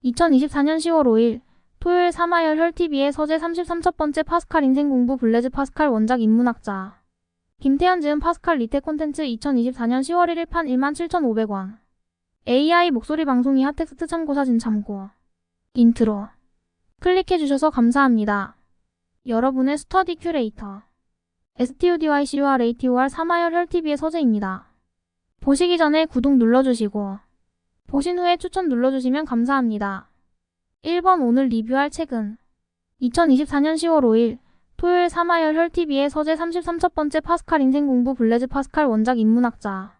2024년 10월 5일 토요일 사마열 혈TV의 서재 33번째 파스칼 인생공부 블레즈 파스칼 원작 인문학자 김태현 지음 파스칼 리테 콘텐츠 2024년 10월 1일 판 17,500원 AI 목소리 방송이 핫텍스트 참고사진 참고 인트로 클릭해주셔서 감사합니다. 여러분의 스터디 큐레이터 STUDYCURATOR 사마열 혈TV의 서재입니다. 보시기 전에 구독 눌러주시고 보신 후에 추천 눌러주시면 감사합니다. 1번 오늘 리뷰할 책은 2024년 10월 5일 토요일 사마열 혈TV의 서재 33번째 파스칼 인생공부 블레즈 파스칼 원작 인문학자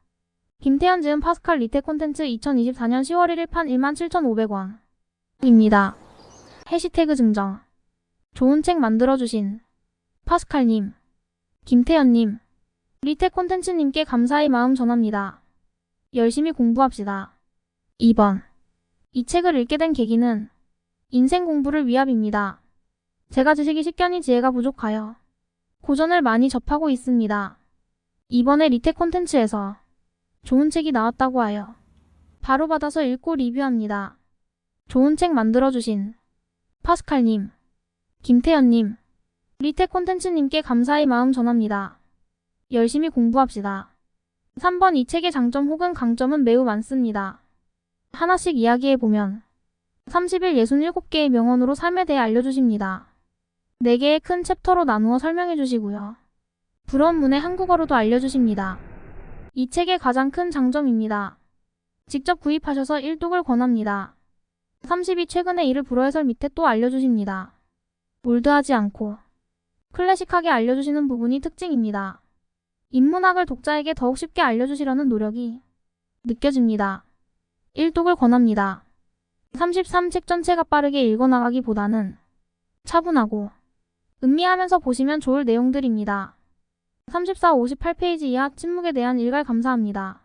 김태현 지음 파스칼 리테 콘텐츠 2024년 10월 1일 판 17,500원 입니다. 해시태그 증정 좋은 책 만들어주신 파스칼님, 김태현님, 리테 콘텐츠님께 감사의 마음 전합니다. 열심히 공부합시다. 2번 이 책을 읽게 된 계기는 인생 공부를 위함입니다. 제가 지식이 식견이 지혜가 부족하여 고전을 많이 접하고 있습니다. 이번에 리테 콘텐츠에서 좋은 책이 나왔다고 하여 바로 받아서 읽고 리뷰합니다. 좋은 책 만들어주신 파스칼님, 김태현님, 리테 콘텐츠님께 감사의 마음 전합니다. 열심히 공부합시다. 3번 이 책의 장점 혹은 강점은 매우 많습니다. 하나씩 이야기해보면 30일 67개의 명언으로 삶에 대해 알려주십니다. 4개의 큰 챕터로 나누어 설명해주시고요. 불어문의 한국어로도 알려주십니다. 이 책의 가장 큰 장점입니다. 직접 구입하셔서 일독을 권합니다. 32 최근의 일을 불어해설 밑에 또 알려주십니다. 올드하지 않고 클래식하게 알려주시는 부분이 특징입니다. 인문학을 독자에게 더욱 쉽게 알려주시려는 노력이 느껴집니다. 일독을 권합니다. 33책 전체가 빠르게 읽어나가기보다는 차분하고 음미하면서 보시면 좋을 내용들입니다. 34, 58페이지 이하 침묵에 대한 일갈 감사합니다.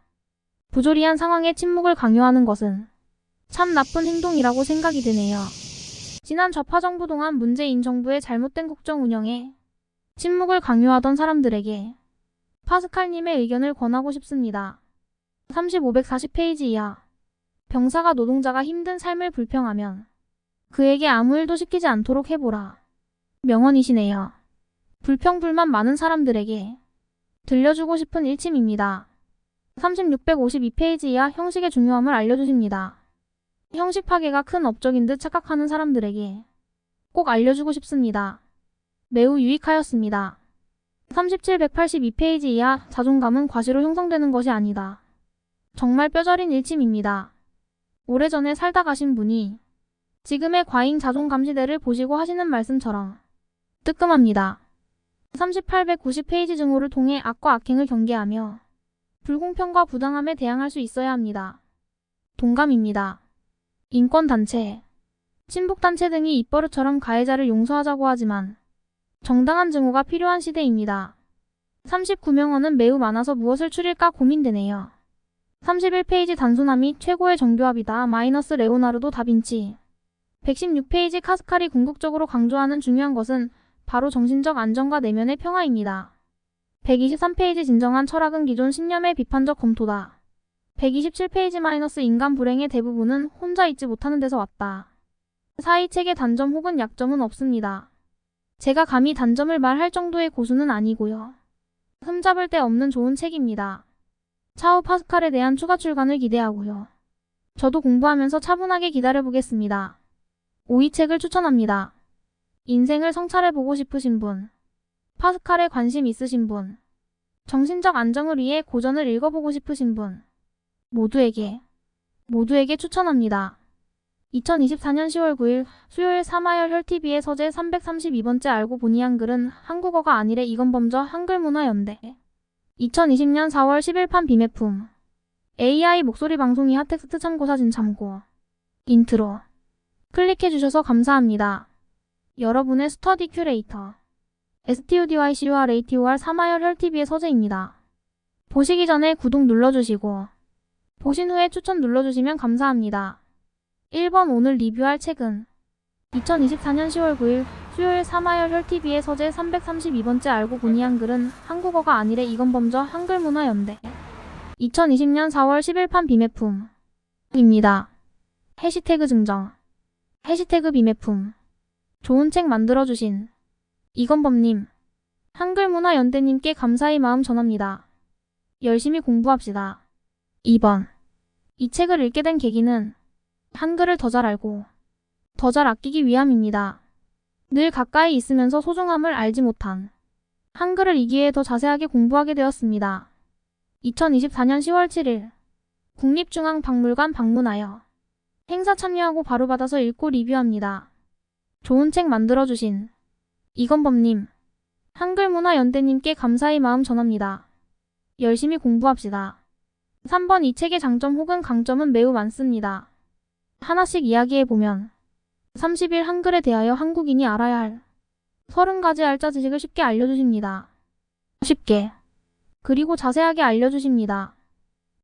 부조리한 상황에 침묵을 강요하는 것은 참 나쁜 행동이라고 생각이 드네요. 지난 좌파 정부 동안 문재인 정부의 잘못된 국정 운영에 침묵을 강요하던 사람들에게 파스칼님의 의견을 권하고 싶습니다. 3540페이지 이하 병사가 노동자가 힘든 삶을 불평하면 그에게 아무 일도 시키지 않도록 해보라. 명언이시네요. 불평불만 많은 사람들에게 들려주고 싶은 일침입니다. 3652페이지 이하 형식의 중요함을 알려주십니다. 형식 파괴가 큰 업적인 듯 착각하는 사람들에게 꼭 알려주고 싶습니다. 매우 유익하였습니다. 3782페이지 이하 자존감은 과시로 형성되는 것이 아니다. 정말 뼈저린 일침입니다. 오래전에 살다 가신 분이 지금의 과잉 자존감 시대를 보시고 하시는 말씀처럼 뜨끔합니다. 3890페이지 증오를 통해 악과 악행을 경계하며 불공평과 부당함에 대항할 수 있어야 합니다. 동감입니다. 인권단체, 친북단체 등이 입버릇처럼 가해자를 용서하자고 하지만 정당한 증오가 필요한 시대입니다. 39명언은 매우 많아서 무엇을 추릴까 고민되네요. 31페이지 단순함이 최고의 정교합이다. 마이너스 레오나르도 다빈치 116페이지 파스칼이 궁극적으로 강조하는 중요한 것은 바로 정신적 안정과 내면의 평화입니다. 123페이지 진정한 철학은 기존 신념의 비판적 검토다. 127페이지 마이너스 인간 불행의 대부분은 혼자 있지 못하는 데서 왔다. 이 책의 단점 혹은 약점은 없습니다. 제가 감히 단점을 말할 정도의 고수는 아니고요. 흠잡을 데 없는 좋은 책입니다. 차후 파스칼에 대한 추가 출간을 기대하고요. 저도 공부하면서 차분하게 기다려보겠습니다. 5위 책을 추천합니다. 인생을 성찰해보고 싶으신 분, 파스칼에 관심 있으신 분, 정신적 안정을 위해 고전을 읽어보고 싶으신 분, 모두에게 추천합니다. 2024년 10월 9일 수요일 사마열 혈TV의 서재 332번째 알고 보니 한글은 한국어가 아니래 이건범저 한글문화연대 2020년 4월 10일 판 비매품 AI 목소리 방송이 핫텍스트 참고사진 참고 인트로 클릭해주셔서 감사합니다. 여러분의 스터디 큐레이터 STUDYCURATOR 사마열 혈TV의 서재입니다. 보시기 전에 구독 눌러주시고 보신 후에 추천 눌러주시면 감사합니다. 1번 오늘 리뷰할 책은 2024년 10월 9일 수요일 사마열 혈TV의 서재 332번째 알고 보니 한글은 한국어가 아니래 이건범저 한글문화연대 2020년 4월 10일 판 비매품 입니다. 해시태그 증정 해시태그 비매품. 좋은 책 만들어주신 이건범님, 한글문화연대님께 감사의 마음 전합니다. 열심히 공부합시다. 2번. 이 책을 읽게 된 계기는 한글을 더 잘 알고 더 잘 아끼기 위함입니다. 늘 가까이 있으면서 소중함을 알지 못한 한글을 이기에 더 자세하게 공부하게 되었습니다. 2024년 10월 7일 국립중앙박물관 방문하여 행사 참여하고 바로 받아서 읽고 리뷰합니다. 좋은 책 만들어주신 이건범님, 한글문화연대님께 감사의 마음 전합니다. 열심히 공부합시다. 3번. 이 책의 장점 혹은 강점은 매우 많습니다. 하나씩 이야기해보면 30일 한글에 대하여 한국인이 알아야 할 30가지 알짜 지식을 쉽게 알려주십니다. 쉽게 그리고 자세하게 알려주십니다.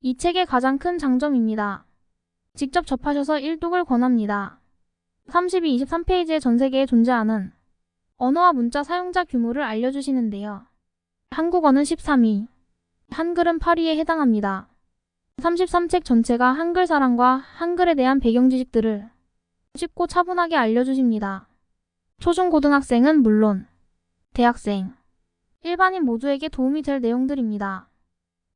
이 책의 가장 큰 장점입니다. 직접 접하셔서 일독을 권합니다. 32, 23페이지에 전세계에 존재하는 언어와 문자 사용자 규모를 알려주시는데요. 한국어는 13위, 한글은 8위에 해당합니다. 33책 전체가 한글 사랑과 한글에 대한 배경 지식들을 쉽고 차분하게 알려주십니다. 초중고등학생은 물론 대학생, 일반인 모두에게 도움이 될 내용들입니다.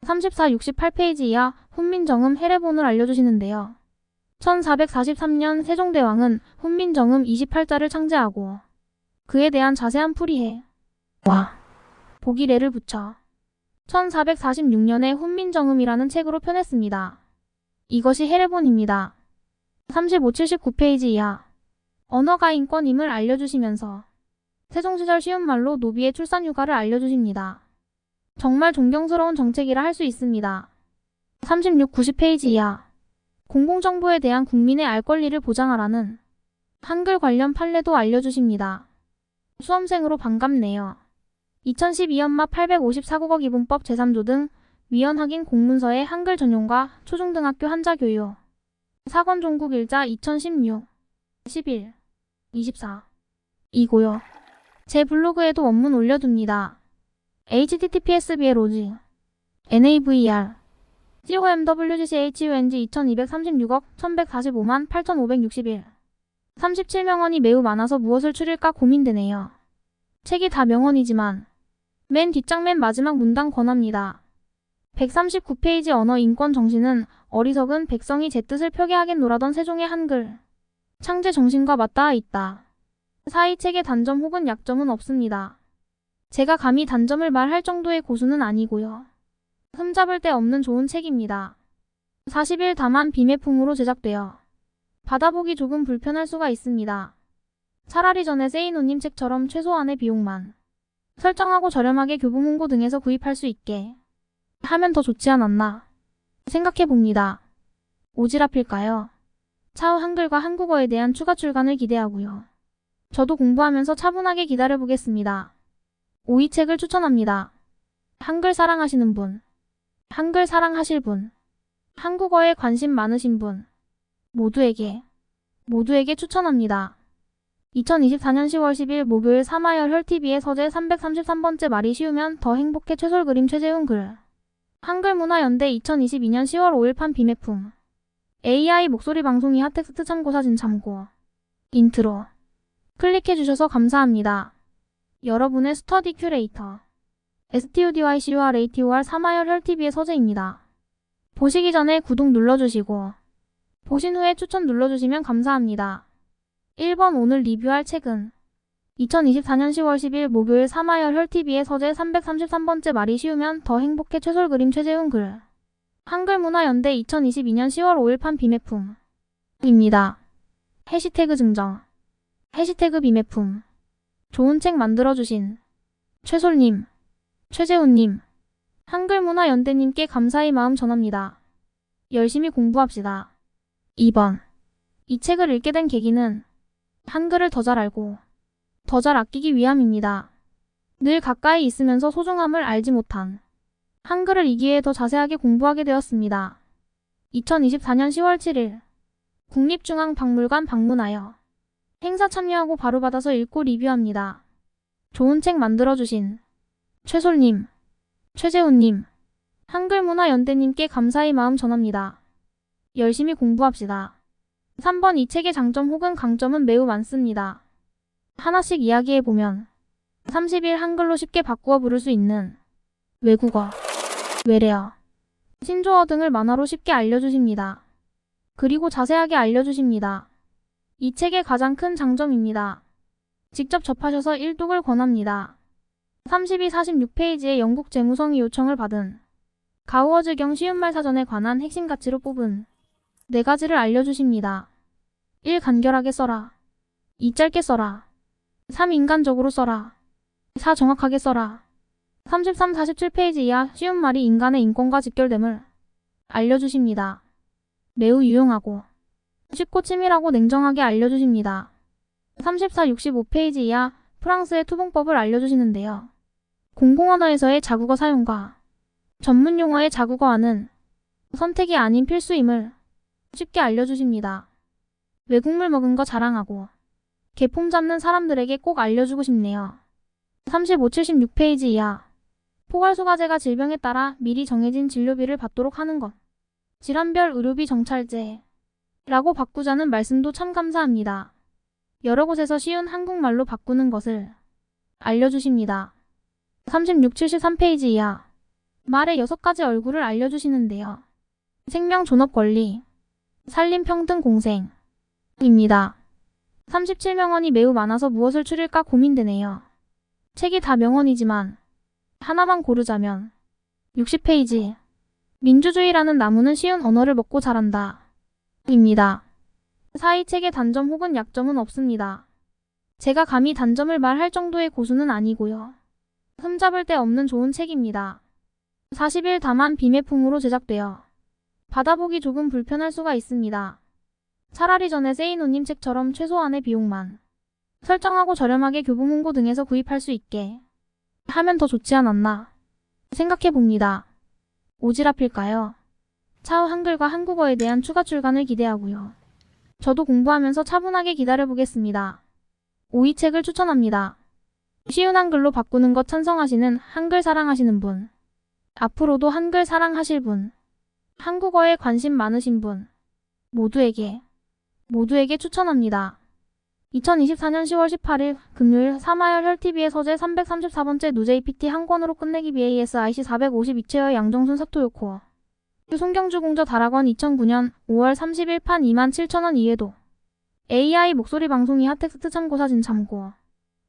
34, 68페이지 이하 훈민정음 해례본을 알려주시는데요. 1443년 세종대왕은 훈민정음 28자를 창제하고 그에 대한 자세한 풀이해 와 보기래를 붙여 1446년에 훈민정음이라는 책으로 펴냈습니다. 이것이 해례본입니다. 35, 79페이지 이하 언어가 인권임을 알려주시면서 세종시절 쉬운 말로 노비의 출산휴가를 알려주십니다. 정말 존경스러운 정책이라 할 수 있습니다. 36, 90페이지 이하 공공정보에 대한 국민의 알 권리를 보장하라는 한글 관련 판례도 알려주십니다. 수험생으로 반갑네요. 2012연마 854국어 기본법 제3조 등 위헌 확인 공문서의 한글 전용과 초중등학교 한자 교육 사권 종국 일자 2016 11 24 이고요. 제 블로그에도 원문 올려둡니다. https://b의 로지 NAVR COMWGCHUNG 2236억 1145만 8561 37명언이 매우 많아서 무엇을 추릴까 고민되네요. 책이 다 명언이지만 맨 뒷장 맨 마지막 문단 권합니다. 139페이지 언어 인권 정신은 어리석은 백성이 제 뜻을 표기하겠노라던 세종의 한글 창제 정신과 맞닿아 있다. 이 책의 단점 혹은 약점은 없습니다. 제가 감히 단점을 말할 정도의 고수는 아니고요. 흠잡을 데 없는 좋은 책입니다. 40일 다만 비매품으로 제작되어 받아보기 조금 불편할 수가 있습니다. 차라리 전에 세이노님 책처럼 최소한의 비용만 설정하고 저렴하게 교보 문고 등에서 구입할 수 있게 하면 더 좋지 않았나 생각해봅니다. 오지랖일까요? 차후 한글과 한국어에 대한 추가 출간을 기대하고요. 저도 공부하면서 차분하게 기다려보겠습니다. 이 책을 추천합니다. 한글 사랑하시는 분, 한글 사랑하실 분, 한국어에 관심 많으신 분 모두에게 추천합니다. 2024년 10월 10일 목요일 사마열 혈TV의 서재 333번째 말이 쉬우면 더 행복해 최솔그림 최재훈 글 한글문화연대 2022년 10월 5일 판 비매품 AI 목소리 방송이 핫텍스트 참고사진 참고 인트로 클릭해주셔서 감사합니다. 여러분의 스터디 큐레이터 STUDYCURATOR 사마열 혈TV의 서재입니다. 보시기 전에 구독 눌러주시고 보신 후에 추천 눌러주시면 감사합니다. 1번. 오늘 리뷰할 책은 2024년 10월 10일 목요일 사마열 혈TV의 서재 333번째 말이 쉬우면 더 행복해 최솔그림 최재훈 글 한글문화연대 2022년 10월 5일 판 비매품 입니다. 해시태그 증정 해시태그 비매품 좋은 책 만들어주신 최솔님, 최재훈님, 한글문화연대님께 감사의 마음 전합니다. 열심히 공부합시다. 2번. 이 책을 읽게 된 계기는 한글을 더 잘 알고 더 잘 아끼기 위함입니다. 늘 가까이 있으면서 소중함을 알지 못한 한글을 이기에 더 자세하게 공부하게 되었습니다. 2024년 10월 7일 국립중앙박물관 방문하여 행사 참여하고 바로 받아서 읽고 리뷰합니다. 좋은 책 만들어주신 최솔님, 최재훈님, 한글문화연대님께 감사의 마음 전합니다. 열심히 공부합시다. 3번 이 책의 장점 혹은 강점은 매우 많습니다. 하나씩 이야기해보면 30일 한글로 쉽게 바꾸어 부를 수 있는 외국어, 외래어, 신조어 등을 만화로 쉽게 알려주십니다. 그리고 자세하게 알려주십니다. 이 책의 가장 큰 장점입니다. 직접 접하셔서 일독을 권합니다. 32-46페이지의 영국 재무성의 요청을 받은 가우어즈경 쉬운말 사전에 관한 핵심 가치로 뽑은 4가지를 알려주십니다. 1. 간결하게 써라. 2. 짧게 써라. 3. 인간적으로 써라. 4. 정확하게 써라. 33-47페이지 이하 쉬운 말이 인간의 인권과 직결됨을 알려주십니다. 매우 유용하고 쉽고 치밀하고 냉정하게 알려주십니다. 34-65페이지 이하 프랑스의 투봉법을 알려주시는데요. 공공언어에서의 자국어 사용과 전문 용어의 자국어화는 선택이 아닌 필수임을 쉽게 알려주십니다. 외국물 먹은 거 자랑하고 개폼 잡는 사람들에게 꼭 알려주고 싶네요. 35-76페이지 이하 포괄소가제가 질병에 따라 미리 정해진 진료비를 받도록 하는 것. 질환별 의료비 정찰제 라고 바꾸자는 말씀도 참 감사합니다. 여러 곳에서 쉬운 한국말로 바꾸는 것을 알려주십니다. 36-73페이지 이하 말의 6가지 얼굴을 알려주시는데요. 생명 존업 권리, 살림 평등 공생 입니다. 37명언이 매우 많아서 무엇을 추릴까 고민되네요. 책이 다 명언이지만 하나만 고르자면 60페이지 민주주의라는 나무는 쉬운 언어를 먹고 자란다 입니다. 이 책의 단점 혹은 약점은 없습니다. 제가 감히 단점을 말할 정도의 고수는 아니고요. 흠잡을 데 없는 좋은 책입니다. 40일 다만 비매품으로 제작되어 받아보기 조금 불편할 수가 있습니다. 차라리 전에 세이노님 책처럼 최소한의 비용만 설정하고 저렴하게 교보 문고 등에서 구입할 수 있게 하면 더 좋지 않았나 생각해봅니다. 오지랖일까요? 차후 한글과 한국어에 대한 추가 출간을 기대하고요. 저도 공부하면서 차분하게 기다려보겠습니다. 이 책을 추천합니다. 쉬운 한글로 바꾸는 것 찬성하시는 한글 사랑하시는 분, 앞으로도 한글 사랑하실 분, 한국어에 관심 많으신 분 모두에게 추천합니다. 2024년 10월 18일 금요일 사마열 혈TV의 서재 334번째 누제이 PT 한 권으로 끝내기 BAS IC 452체어의 양정순 사토요코 송경주 공저 다락원 2009년 5월 30일 판 27,000원 이외도 AI 목소리 방송이 핫텍스트 참고사진 참고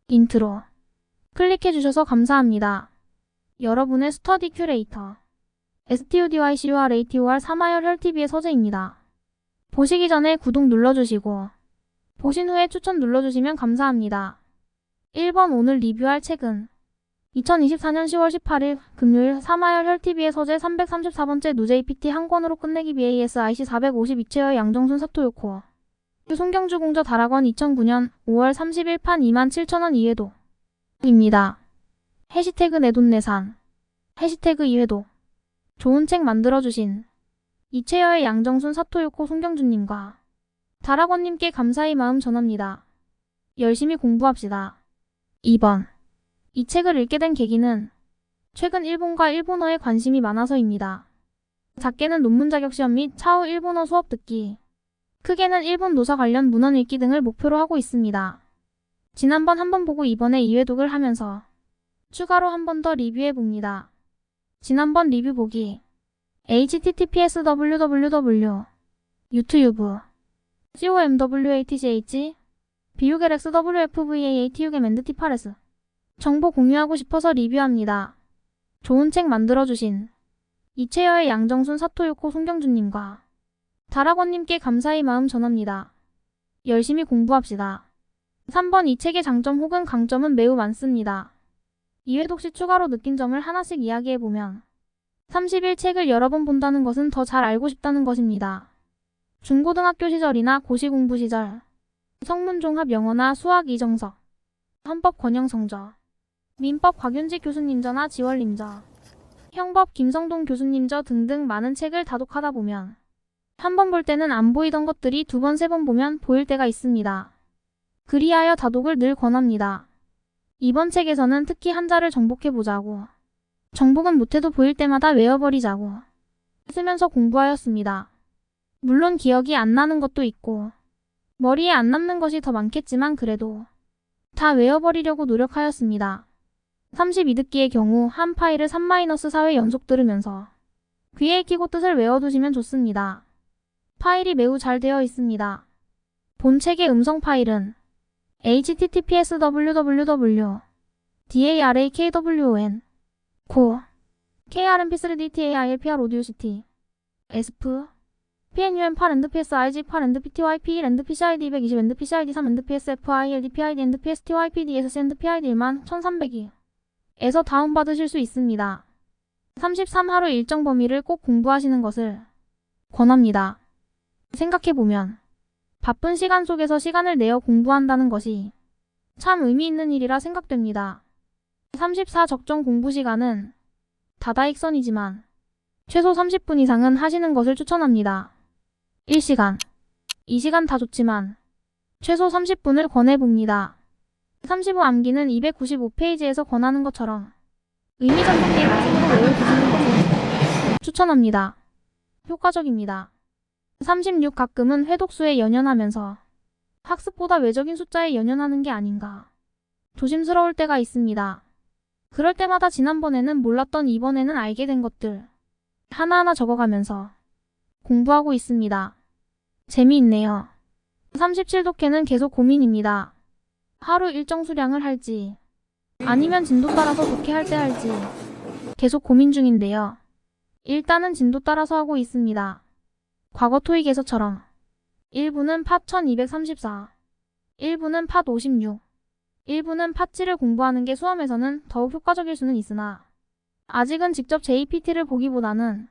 인트로 클릭해주셔서 감사합니다. 여러분의 스터디 큐레이터 STUDYCUR 사마열 혈TV의 서재입니다. 보시기 전에 구독 눌러주시고 보신 후에 추천 눌러주시면 감사합니다. 1번 오늘 리뷰할 책은 2024년 10월 18일 금요일 사마열 혈TV의 서재 334번째 누제이 PT 한 권으로 끝내기 BAS IC 452체어의 양정순 사토요코 송경주 공저 다락원 2009년 5월 30일 판 27,000원 이외도 입니다. 해시태그 내돈내산 해시태그 이외도 좋은 책 만들어주신 이채여의 양정순 사토요코 송경주님과 다락원님께 감사의 마음 전합니다. 열심히 공부합시다. 2번 이 책을 읽게 된 계기는 최근 일본과 일본어에 관심이 많아서입니다. 작게는 논문 자격시험 및 차후 일본어 수업 듣기, 크게는 일본 노사 관련 문헌 읽기 등을 목표로 하고 있습니다. 지난번 한 번 보고 이번에 2회독을 하면서 추가로 한 번 더 리뷰해봅니다. 지난번 리뷰 보기 https://www 유튜브 comwatch biugelxwfvaatugmndt파레스 정보 공유하고 싶어서 리뷰합니다. 좋은 책 만들어주신 이채여의 양정순 사토요코 송경주님과 다락원님께 감사의 마음 전합니다. 열심히 공부합시다. 3번 이 책의 장점 혹은 강점은 매우 많습니다. 2회독 시 추가로 느낀 점을 하나씩 이야기해보면 30일 책을 여러 번 본다는 것은 더 잘 알고 싶다는 것입니다. 중고등학교 시절이나 고시 공부 시절, 성문종합 영어나 수학 이정석, 헌법 권영성저, 민법 곽윤지 교수님저나 지월님저, 형법 김성동 교수님저 등등 많은 책을 다독하다 보면 한 번 볼 때는 안 보이던 것들이 2번, 3번 보면 보일 때가 있습니다. 그리하여 다독을 늘 권합니다. 이번 책에서는 특히 한자를 정복해보자고, 정복은 못해도 보일 때마다 외워버리자고 쓰면서 공부하였습니다. 물론 기억이 안 나는 것도 있고 머리에 안 남는 것이 더 많겠지만 그래도 다 외워버리려고 노력하였습니다. 32듣기의 경우 한 파일을 3-4회 연속 들으면서 귀에 끼고 뜻을 외워두시면 좋습니다. 파일이 매우 잘 되어 있습니다. 본 책의 음성 파일은 https www DARAKWON 고 KRMP3DTAILPR ODIOCT ESP PNUM8 NDPS IG 8 NDPTYP NDPCID 220 NDPCID 3 NDPSFI LDPID NDPSTYPD SC NDPID 11300이 에서 다운받으실 수 있습니다. 33하루 일정 범위를 꼭 공부하시는 것을 권합니다. 생각해보면 바쁜 시간 속에서 시간을 내어 공부한다는 것이 참 의미 있는 일이라 생각됩니다. 34 적정 공부 시간은 다다익선이지만 최소 30분 이상은 하시는 것을 추천합니다. 1시간, 2시간 다 좋지만 최소 30분을 권해봅니다. 35 암기는 295페이지에서 권하는 것처럼 의미전동기 가지고 외워두시는 것을 추천합니다. 효과적입니다. 36 가끔은 회독수에 연연하면서 학습보다 외적인 숫자에 연연하는 게 아닌가 조심스러울 때가 있습니다. 그럴 때마다 지난번에는 몰랐던 이번에는 알게 된 것들 하나하나 적어가면서 공부하고 있습니다. 재미있네요. 37독해는 계속 고민입니다. 하루 일정 수량을 할지 아니면 진도 따라서 독해할 때 할지 계속 고민 중인데요. 일단은 진도 따라서 하고 있습니다. 과거 토익에서처럼 1부는 팟 1234, 1부는 팟 56, 1부는 팟 7을 공부하는 게 수험에서는 더욱 효과적일 수는 있으나 아직은 직접 JPT를 보기보다는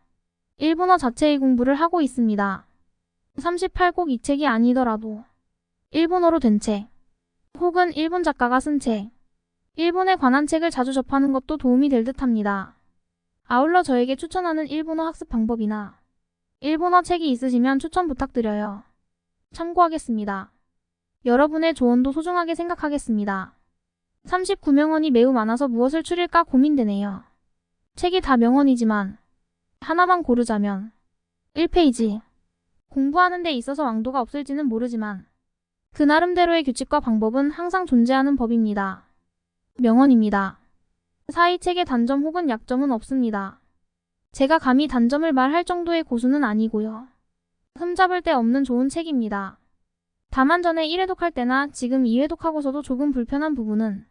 일본어 자체의 공부를 하고 있습니다. 38곡 이 책이 아니더라도 일본어로 된 책, 혹은 일본 작가가 쓴 책, 일본에 관한 책을 자주 접하는 것도 도움이 될 듯합니다. 아울러 저에게 추천하는 일본어 학습 방법이나 일본어 책이 있으시면 추천 부탁드려요. 참고하겠습니다. 여러분의 조언도 소중하게 생각하겠습니다. 39명언이 매우 많아서 무엇을 추릴까 고민되네요. 책이 다 명언이지만 하나만 고르자면 1페이지. 공부하는 데 있어서 왕도가 없을지는 모르지만 그 나름대로의 규칙과 방법은 항상 존재하는 법입니다. 명언입니다. 사이 책의 단점 혹은 약점은 없습니다. 제가 감히 단점을 말할 정도의 고수는 아니고요. 흠잡을 데 없는 좋은 책입니다. 다만 전에 1회독할 때나 지금 2회독하고서도 조금 불편한 부분은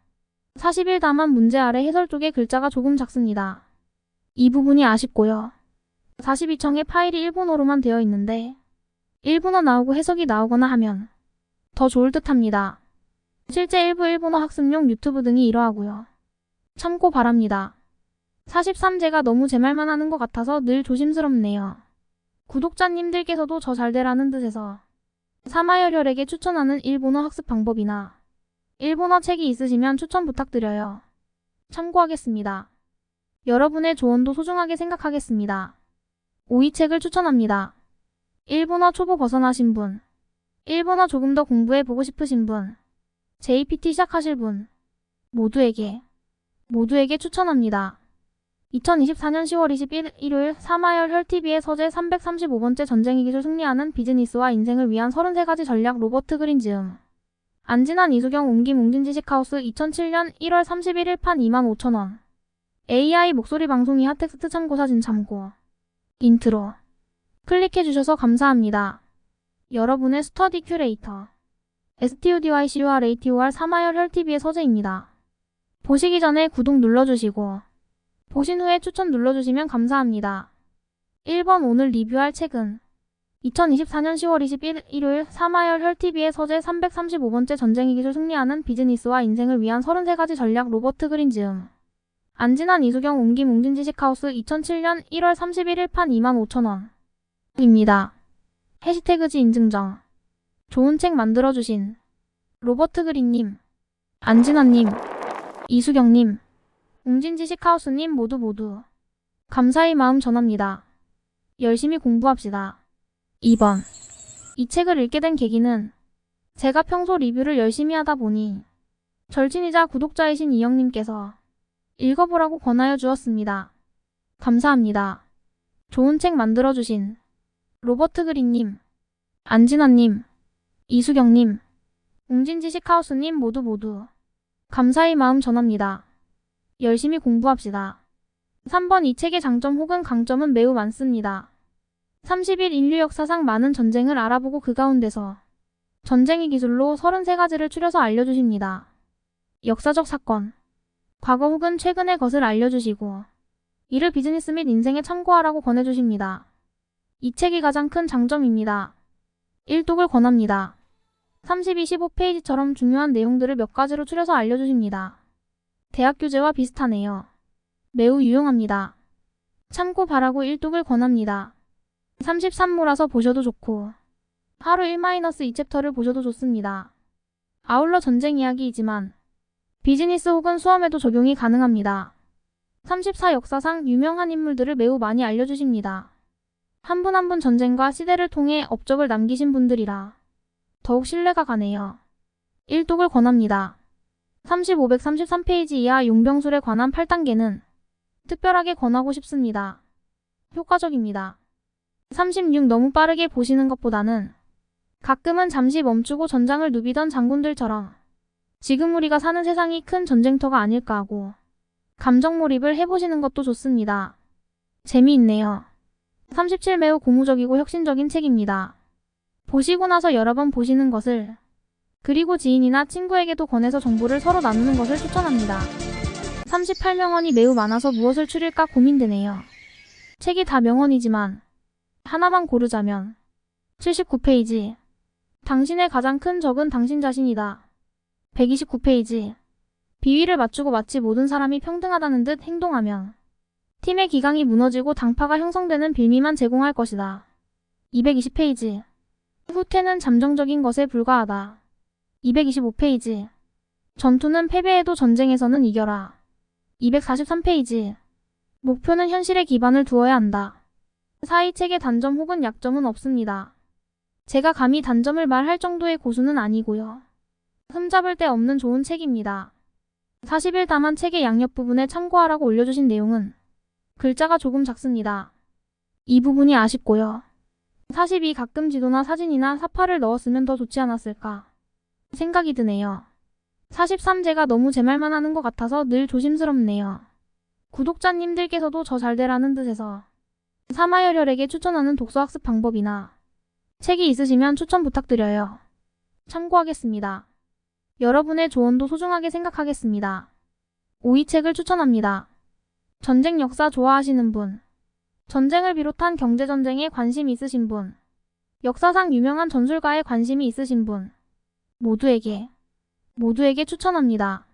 41다만 문제 아래 해설 쪽에 글자가 조금 작습니다. 이 부분이 아쉽고요. 42청의 파일이 일본어로만 되어 있는데 일본어 나오고 해석이 나오거나 하면 더 좋을 듯 합니다. 실제 일부 일본어 학습용 유튜브 등이 이러하고요. 참고 바랍니다. 43제가 너무 제 말만 하는 것 같아서 늘 조심스럽네요. 구독자님들께서도 저 잘되라는 뜻에서 사마열혈에게 추천하는 일본어 학습 방법이나 일본어 책이 있으시면 추천 부탁드려요. 참고하겠습니다. 여러분의 조언도 소중하게 생각하겠습니다. 오이책을 추천합니다. 일본어 초보 벗어나신 분, 일본어 조금 더 공부해보고 싶으신 분, JPT 시작하실 분, 모두에게 추천합니다. 2024년 10월 20일 일요일 사마열 혈TV의 서재 335번째 전쟁의 기술 승리하는 비즈니스와 인생을 위한 33가지 전략 로버트 그린 지음. 안진환 이수경 옹김 웅진지식하우스 2007년 1월 31일 판 25,000원. AI 목소리 방송이 핫텍스트 참고사진 참고. 인트로. 클릭해주셔서 감사합니다. 여러분의 스터디 큐레이터. STUDYCURATOR 사마열 혈TV의 서재입니다. 보시기 전에 구독 눌러주시고 보신 후에 추천 눌러주시면 감사합니다. 1번 오늘 리뷰할 책은 2024년 10월 20일 일요일 사마열 혈TV의 서재 335번째 전쟁의 기술 승리하는 비즈니스와 인생을 위한 33가지 전략 로버트 그린 지음. 안진환 이수경 옹김 웅진지식하우스 2007년 1월 31일 판 25,000원. 입니다. 해시태그지 인증정. 좋은 책 만들어주신 로버트 그린님, 안진환님, 이수경님, 웅진지식하우스님 모두 감사의 마음 전합니다. 열심히 공부합시다. 2번. 이 책을 읽게 된 계기는 제가 평소 리뷰를 열심히 하다 보니 절친이자 구독자이신 이영님께서 읽어보라고 권하여 주었습니다. 감사합니다. 좋은 책 만들어주신 로버트 그린님, 안진아님, 이수경님, 웅진지식하우스님 모두 감사의 마음 전합니다. 열심히 공부합시다. 3번 이 책의 장점 혹은 강점은 매우 많습니다. 30일 인류 역사상 많은 전쟁을 알아보고 그 가운데서 전쟁의 기술로 33가지를 추려서 알려주십니다. 역사적 사건, 과거 혹은 최근의 것을 알려주시고 이를 비즈니스 및 인생에 참고하라고 권해주십니다. 이 책이 가장 큰 장점입니다. 일독을 권합니다. 25페이지처럼 중요한 내용들을 몇 가지로 추려서 알려주십니다. 대학 교재와 비슷하네요. 매우 유용합니다. 참고 바라고 일독을 권합니다. 33모라서 보셔도 좋고 하루 1-2챕터를 보셔도 좋습니다. 아울러 전쟁 이야기이지만 비즈니스 혹은 수험에도 적용이 가능합니다. 34 역사상 유명한 인물들을 매우 많이 알려주십니다. 한 분 한 분 전쟁과 시대를 통해 업적을 남기신 분들이라 더욱 신뢰가 가네요. 일독을 권합니다. 533페이지 이하 용병술에 관한 8단계는 특별하게 권하고 싶습니다. 효과적입니다. 36 너무 빠르게 보시는 것보다는 가끔은 잠시 멈추고 전장을 누비던 장군들처럼 지금 우리가 사는 세상이 큰 전쟁터가 아닐까 하고 감정 몰입을 해보시는 것도 좋습니다. 재미있네요. 37 매우 고무적이고 혁신적인 책입니다. 보시고 나서 여러 번 보시는 것을 그리고 지인이나 친구에게도 권해서 정보를 서로 나누는 것을 추천합니다. 38 명언이 매우 많아서 무엇을 추릴까 고민되네요. 책이 다 명언이지만 하나만 고르자면 79페이지 당신의 가장 큰 적은 당신 자신이다. 129페이지 비위를 맞추고 마치 모든 사람이 평등하다는 듯 행동하면 팀의 기강이 무너지고 당파가 형성되는 빌미만 제공할 것이다. 220페이지 후퇴는 잠정적인 것에 불과하다. 225페이지 전투는 패배해도 전쟁에서는 이겨라. 243페이지 목표는 현실에 기반을 두어야 한다. 이 책의 단점 혹은 약점은 없습니다. 제가 감히 단점을 말할 정도의 고수는 아니고요. 흠잡을 데 없는 좋은 책입니다. 40일 다만 책의 양옆 부분에 참고하라고 올려주신 내용은 글자가 조금 작습니다. 이 부분이 아쉽고요. 42 가끔 지도나 사진이나 사파를 넣었으면 더 좋지 않았을까 생각이 드네요. 43 제가 너무 제 말만 하는 것 같아서 늘 조심스럽네요. 구독자님들께서도 저 잘되라는 뜻에서 사마열혈에게 추천하는 독서학습 방법이나 책이 있으시면 추천 부탁드려요. 참고하겠습니다. 여러분의 조언도 소중하게 생각하겠습니다. 5위 책을 추천합니다. 전쟁 역사 좋아하시는 분, 전쟁을 비롯한 경제전쟁에 관심 있으신 분, 역사상 유명한 전술가에 관심이 있으신 분, 모두에게 추천합니다.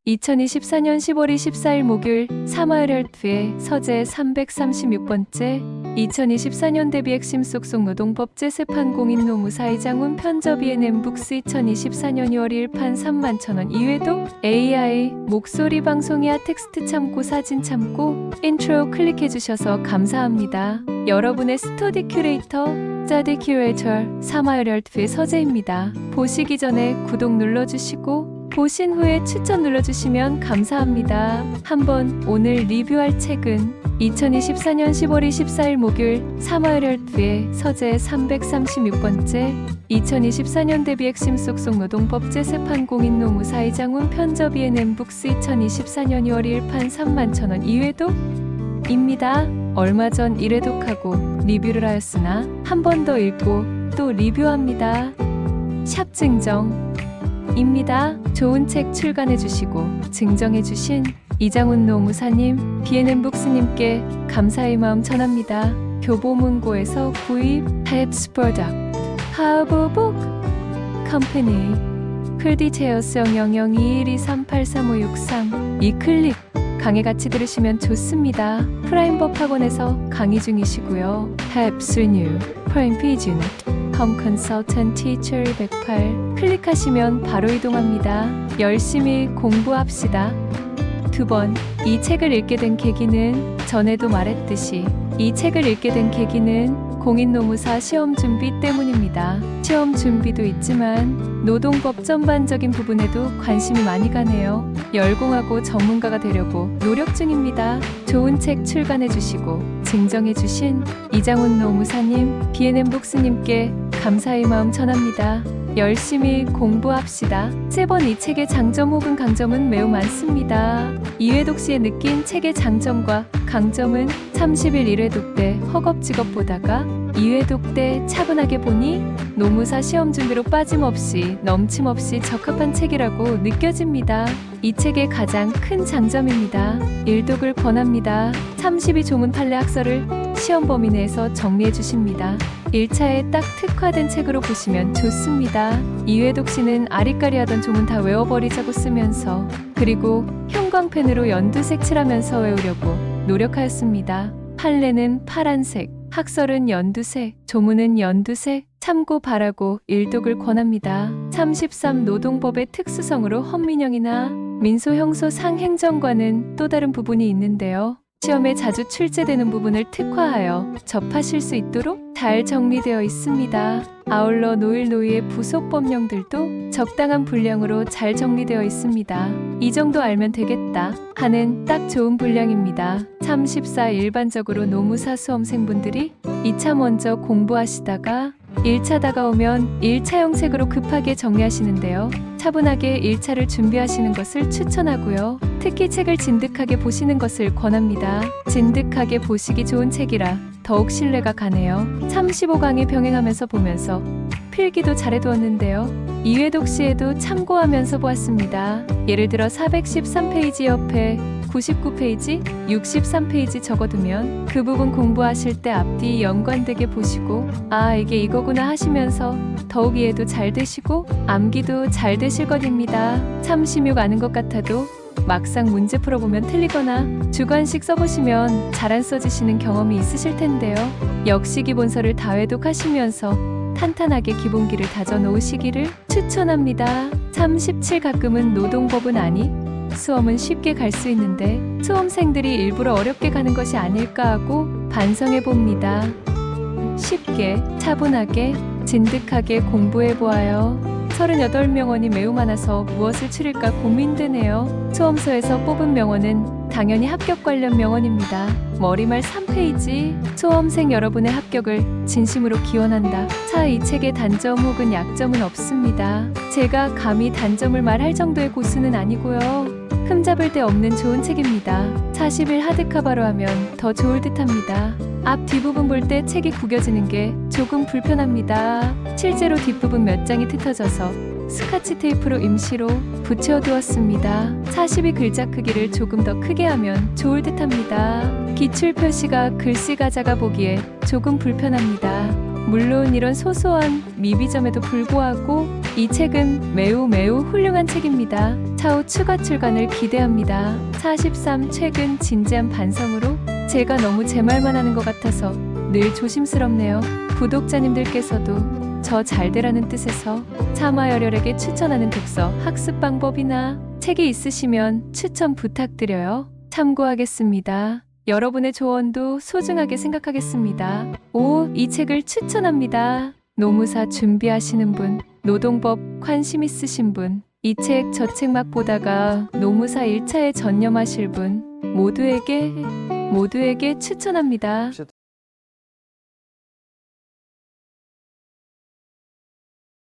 2024년 10월 24일 목요일 사마열혈투의 서재 336번째 2024년 대비 핵심 속속 노동법 제세판 공인노무 사이장훈 편접 ENM 북스 2024년 2월 1판 31,000원 이외에도 AI 목소리 방송이야 텍스트 참고 사진 참고 인트로 클릭해주셔서 감사합니다. 여러분의 스터디 큐레이터 스터디 큐레이터 사마열혈투의 서재입니다. 보시기 전에 구독 눌러주시고 보신 후에 추천 눌러주시면 감사합니다. 한번 오늘 리뷰할 책은 2024년 10월 24일 목요일 사마열혈투의 서재 336번째 2024년 대비 핵심 속속 노동법 제세판 공인노무 사이장훈 편접 ENM 북스 2024년 2월 1판 31,000원 이외에도 입니다. 얼마 전 일회독하고 리뷰를 하였으나 한 번 더 읽고 또 리뷰합니다. 샵 증정 입니다. 좋은 책 출간해주시고 증정해주신 이장훈 노무사님, BNM 북스님께 감사의 마음 전합니다. 교보문고에서 구입 탭스 프로덕트 하버북 컴퍼니 클디체어스 0021238353 이클릭 강의 같이 들으시면 좋습니다. 프라임법 학원에서 강의 중이시고요. 탭스 뉴 프라임 피준 컴 컨설턴트 티처 108 클릭하시면 바로 이동합니다. 열심히 공부합시다. 2번, 이 책을 읽게 된 계기는 전에도 말했듯이 이 책을 읽게 된 계기는 공인노무사 시험 준비 때문입니다. 시험 준비도 있지만 노동법 전반적인 부분에도 관심이 많이 가네요. 열공하고 전문가가 되려고 노력 중입니다. 좋은 책 출간해 주시고 증정해 주신 이장훈 노무사님, BNM 북스님께 감사의 마음 전합니다. 열심히 공부합시다. 3번 이 책의 장점 혹은 강점은 매우 많습니다. 이회독 씨의 느낀 책의 장점과 강점은 30일 1회독 때 허겁지겁 보다가 2회독 때 차분하게 보니 노무사 시험 준비로 빠짐없이 넘침없이 적합한 책이라고 느껴집니다. 이 책의 가장 큰 장점입니다. 일독을 권합니다. 32조문 판례 학설을 시험 범위 내에서 정리해 주십니다. 1차에 딱 특화된 책으로 보시면 좋습니다. 2회독 씨는 아리까리하던 조문 다 외워버리자고 쓰면서 그리고 형광펜으로 연두색 칠하면서 외우려고 노력하였습니다. 판례는 파란색, 학설은 연두색, 조문은 연두색, 참고 바라고 일독을 권합니다. 33 노동법의 특수성으로 헌민형이나 민소형소 상행정과는 또 다른 부분이 있는데요. 시험에 자주 출제되는 부분을 특화하여 접하실 수 있도록 잘 정리되어 있습니다. 아울러 노일노이의 부속 법령들도 적당한 분량으로 잘 정리되어 있습니다. 이 정도 알면 되겠다 하는 딱 좋은 분량입니다. 34 일반적으로 노무사 수험생분들이 2차 먼저 공부하시다가 1차 다가오면 1차형 책으로 급하게 정리하시는데요. 차분하게 1차를 준비하시는 것을 추천하고요. 특히 책을 진득하게 보시는 것을 권합니다. 진득하게 보시기 좋은 책이라 더욱 신뢰가 가네요. 35강에 병행하면서 보면서 필기도 잘해두었는데요. 이회독 시에도 참고하면서 보았습니다. 예를 들어 413페이지 옆에 99페이지, 63페이지 적어두면 그 부분 공부하실 때 앞뒤 연관되게 보시고 아 이게 이거구나 하시면서 더욱 이해도 잘 되시고 암기도 잘 되실 것입니다. 참 심육 아는 것 같아도 막상 문제 풀어보면 틀리거나 주관식 써보시면 잘 안 써지시는 경험이 있으실 텐데요. 역시 기본서를 다 회독하시면서 탄탄하게 기본기를 다져 놓으시기를 추천합니다. 37 가끔은 노동법은 아니 수험은 쉽게 갈 수 있는데 수험생들이 일부러 어렵게 가는 것이 아닐까 하고 반성해 봅니다. 쉽게 차분하게 진득하게 공부해 보아요. 38명원이 매우 많아서 무엇을 추릴까 고민되네요. 수험서에서 뽑은 명언은 당연히 합격 관련 명언입니다. 머리말 3페이지 수험생 여러분의 합격을 진심으로 기원한다. 차 이 책의 단점 혹은 약점은 없습니다. 제가 감히 단점을 말할 정도의 고수는 아니고요. 흠잡을 데 없는 좋은 책입니다. 40일 하드카바로 하면 더 좋을 듯합니다. 앞 뒷부분 볼 때 책이 구겨지는 게 조금 불편합니다. 실제로 뒷부분 몇 장이 흩어져서 스카치 테이프로 임시로 붙여두었습니다. 42 글자 크기를 조금 더 크게 하면 좋을 듯합니다. 기출 표시가 글씨가 작아 보기에 조금 불편합니다. 물론 이런 소소한 미비점에도 불구하고 이 책은 매우 훌륭한 책입니다. 차후 추가 출간을 기대합니다. 43 최근 진지한 반성으로 제가 너무 제 말만 하는 것 같아서 늘 조심스럽네요. 구독자님들께서도 저 잘되라는 뜻에서 차마열혈에게 추천하는 독서 학습 방법이나 책이 있으시면 추천 부탁드려요. 참고하겠습니다. 여러분의 조언도 소중하게 생각하겠습니다. 5. 이 책을 추천합니다. 노무사 준비하시는 분, 노동법 관심 있으신 분, 이 책 저 책 막 보다가 노무사 1차에 전념하실 분 모두에게 추천합니다.